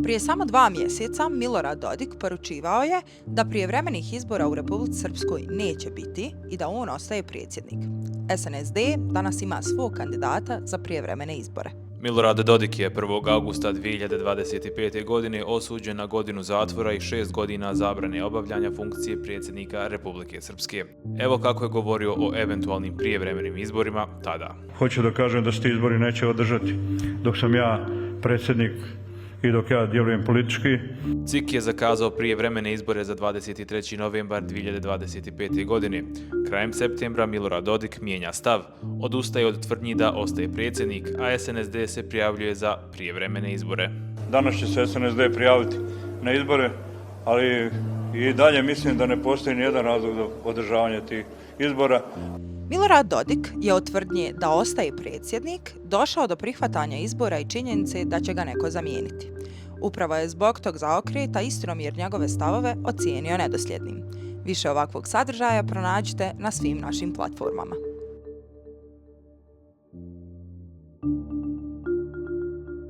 Prije samo 2 mjeseca Milorad Dodik poručivao je da prijevremenih izbora u Republici Srpskoj neće biti i da on ostaje predsjednik. SNSD danas ima svog kandidata za prijevremene izbore. Milorad Dodik je 1. augusta 2025. godine osuđen na godinu zatvora i 6 godina zabrane obavljanja funkcije predsjednika Republike Srpske. Evo kako je govorio o eventualnim prijevremenim izborima tada. Hoću da kažem da se ti izbori neće održati dok sam ja predsjednik i dok ja djelujem politički. CIK je zakazao prijevremene izbore za 23. novembar 2025. godine. Krajem septembra Milorad Dodik mijenja stav, odustaje od tvrdnji da ostaje predsjednik, a SNSD se prijavljuje za prijevremene izbore. Danas će se SNSD prijaviti na izbore, ali i dalje mislim da ne postoji nijedan razlog za održavanje tih izbora. Milorad Dodik je od tvrdnje da ostaje predsjednik došao do prihvatanja izbora i činjenice da će ga neko zamijeniti. Upravo je zbog tog zaokreta Istromir njegove stavove ocijenio nedosljednim. Više ovakvog sadržaja pronađite na svim našim platformama.